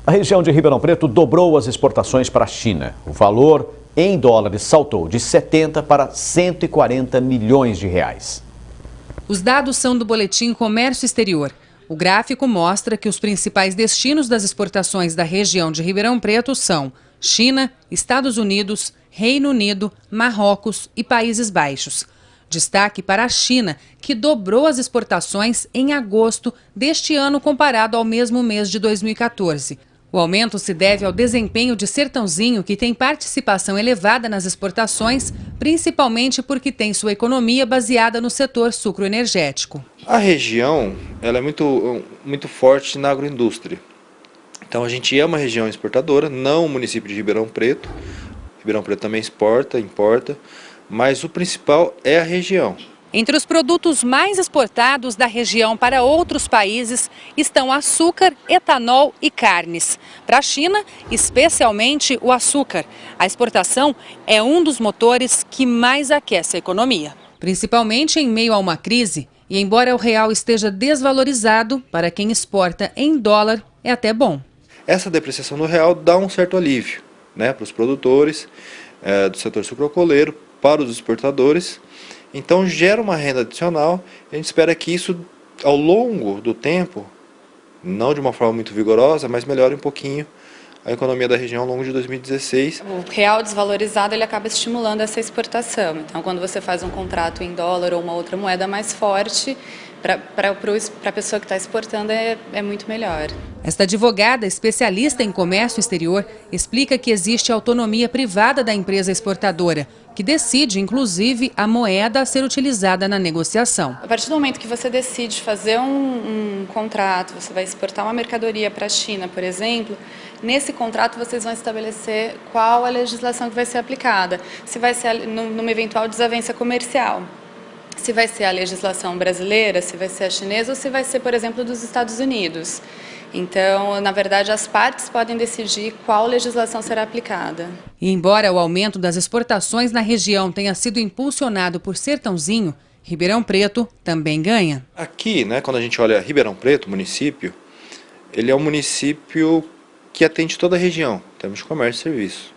A região de Ribeirão Preto dobrou as exportações para a China. O valor em dólares saltou de 70 para 140 milhões de reais. Os dados são do Boletim Comércio Exterior. O gráfico mostra que os principais destinos das exportações da região de Ribeirão Preto são China, Estados Unidos, Reino Unido, Marrocos e Países Baixos. Destaque para a China, que dobrou as exportações em agosto deste ano comparado ao mesmo mês de 2014. O aumento se deve ao desempenho de Sertãozinho, que tem participação elevada nas exportações, principalmente porque tem sua economia baseada no setor sucroenergético. A região ela é muito forte na agroindústria. Então a gente é uma região exportadora, não o município de Ribeirão Preto. Ribeirão Preto também exporta, importa, mas o principal é a região. Entre os produtos mais exportados da região para outros países estão açúcar, etanol e carnes. Para a China, especialmente o açúcar. A exportação é um dos motores que mais aquece a economia. Principalmente em meio a uma crise, e embora o real esteja desvalorizado, para quem exporta em dólar é até bom. Essa depreciação do real dá um certo alívio, né, para os produtores do setor sucroalcooleiro, para os exportadores. Então gera uma renda adicional. A gente espera que isso, ao longo do tempo, não de uma forma muito vigorosa, mas melhore um pouquinho a economia da região ao longo de 2016. O real desvalorizado ele acaba estimulando essa exportação. Então, quando você faz um contrato em dólar ou uma outra moeda mais forte, para a pessoa que está exportando é muito melhor. Esta advogada, especialista em comércio exterior, explica que existe autonomia privada da empresa exportadora, que decide, inclusive, a moeda a ser utilizada na negociação. A partir do momento que você decide fazer um contrato, você vai exportar uma mercadoria para a China, por exemplo, nesse contrato vocês vão estabelecer qual a legislação que vai ser aplicada, se vai ser numa eventual desavença comercial. Se vai ser a legislação brasileira, se vai ser a chinesa ou se vai ser, por exemplo, dos Estados Unidos. Então, na verdade, as partes podem decidir qual legislação será aplicada. E embora o aumento das exportações na região tenha sido impulsionado por Sertãozinho, Ribeirão Preto também ganha. Aqui, né, quando a gente olha Ribeirão Preto, município, ele é um município que atende toda a região, em termos de comércio e serviço.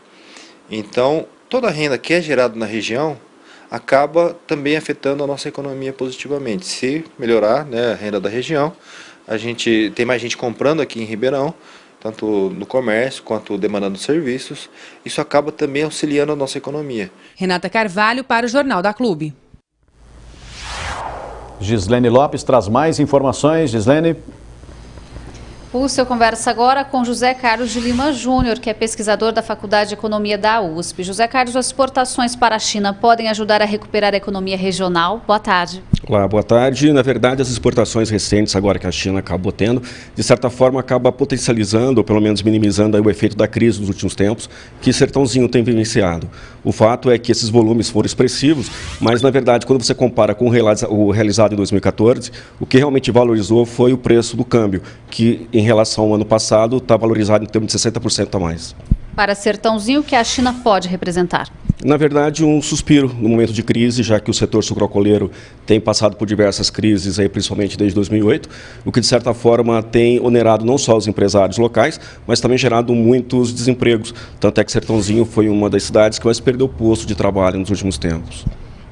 Então, toda a renda que é gerada na região acaba também afetando a nossa economia positivamente. Se melhorar, né, a renda da região, a gente tem mais gente comprando aqui em Ribeirão, tanto no comércio quanto demandando serviços. Isso acaba também auxiliando a nossa economia. Renata Carvalho para o Jornal da Clube. Gislene Lopes traz mais informações. Gislene. Pulso conversa agora com José Carlos de Lima Júnior, que é pesquisador da Faculdade de Economia da USP. José Carlos, as exportações para a China podem ajudar a recuperar a economia regional? Boa tarde. Olá, boa tarde. Na verdade, as exportações recentes agora que a China acabou tendo, de certa forma, acaba potencializando, ou pelo menos minimizando aí o efeito da crise dos últimos tempos, que Sertãozinho tem vivenciado. O fato é que esses volumes foram expressivos, mas, na verdade, quando você compara com o realizado em 2014, o que realmente valorizou foi o preço do câmbio, que, em relação ao ano passado, está valorizado em termos de 60% a mais. Para Sertãozinho, o que a China pode representar? Na verdade, um suspiro no momento de crise, já que o setor sucroalcooleiro tem passado por diversas crises, aí, principalmente desde 2008, o que, de certa forma, tem onerado não só os empresários locais, mas também gerado muitos desempregos. Tanto é que Sertãozinho foi uma das cidades que mais perdeu posto de trabalho nos últimos tempos.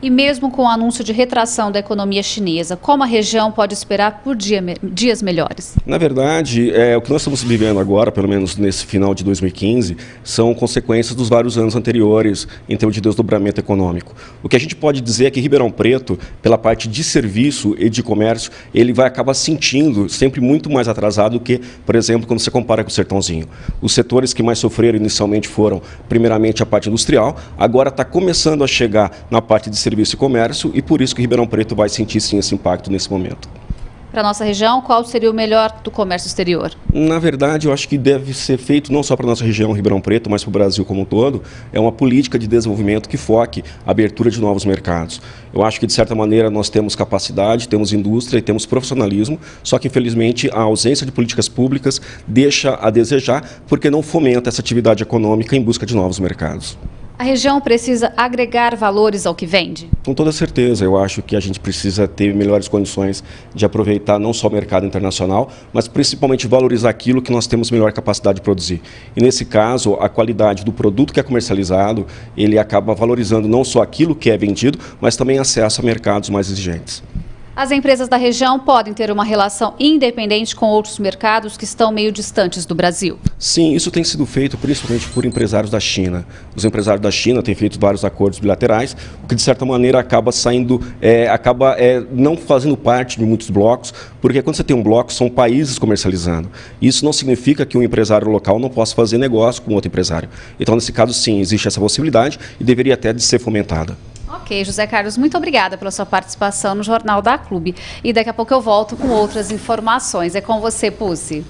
E mesmo com o anúncio de retração da economia chinesa, como a região pode esperar por dias melhores? Na verdade, o que nós estamos vivendo agora, pelo menos nesse final de 2015, são consequências dos vários anos anteriores em termos de desdobramento econômico. O que a gente pode dizer é que Ribeirão Preto, pela parte de serviço e de comércio, ele vai acabar sentindo sempre muito mais atrasado do que, por exemplo, quando você compara com o Sertãozinho. Os setores que mais sofreram inicialmente foram, primeiramente, a parte industrial, agora está começando a chegar na parte de serviço e comércio, e por isso que Ribeirão Preto vai sentir sim esse impacto nesse momento. Para a nossa região, qual seria o melhor do comércio exterior? Na verdade, eu acho que deve ser feito não só para a nossa região, Ribeirão Preto, mas para o Brasil como um todo, é uma política de desenvolvimento que foque a abertura de novos mercados. Eu acho que, de certa maneira, nós temos capacidade, temos indústria e temos profissionalismo, só que, infelizmente, a ausência de políticas públicas deixa a desejar, porque não fomenta essa atividade econômica em busca de novos mercados. A região precisa agregar valores ao que vende? Com toda certeza, eu acho que a gente precisa ter melhores condições de aproveitar não só o mercado internacional, mas principalmente valorizar aquilo que nós temos melhor capacidade de produzir. E nesse caso, a qualidade do produto que é comercializado, ele acaba valorizando não só aquilo que é vendido, mas também acesso a mercados mais exigentes. As empresas da região podem ter uma relação independente com outros mercados que estão meio distantes do Brasil. Sim, isso tem sido feito principalmente por empresários da China. Os empresários da China têm feito vários acordos bilaterais, o que de certa maneira acaba saindo, não fazendo parte de muitos blocos, porque quando você tem um bloco, são países comercializando. Isso não significa que um empresário local não possa fazer negócio com outro empresário. Então, nesse caso, sim, existe essa possibilidade e deveria até de ser fomentada. Ok, José Carlos, muito obrigada pela sua participação no Jornal da Clube. E daqui a pouco eu volto com outras informações. É com você, Pucci.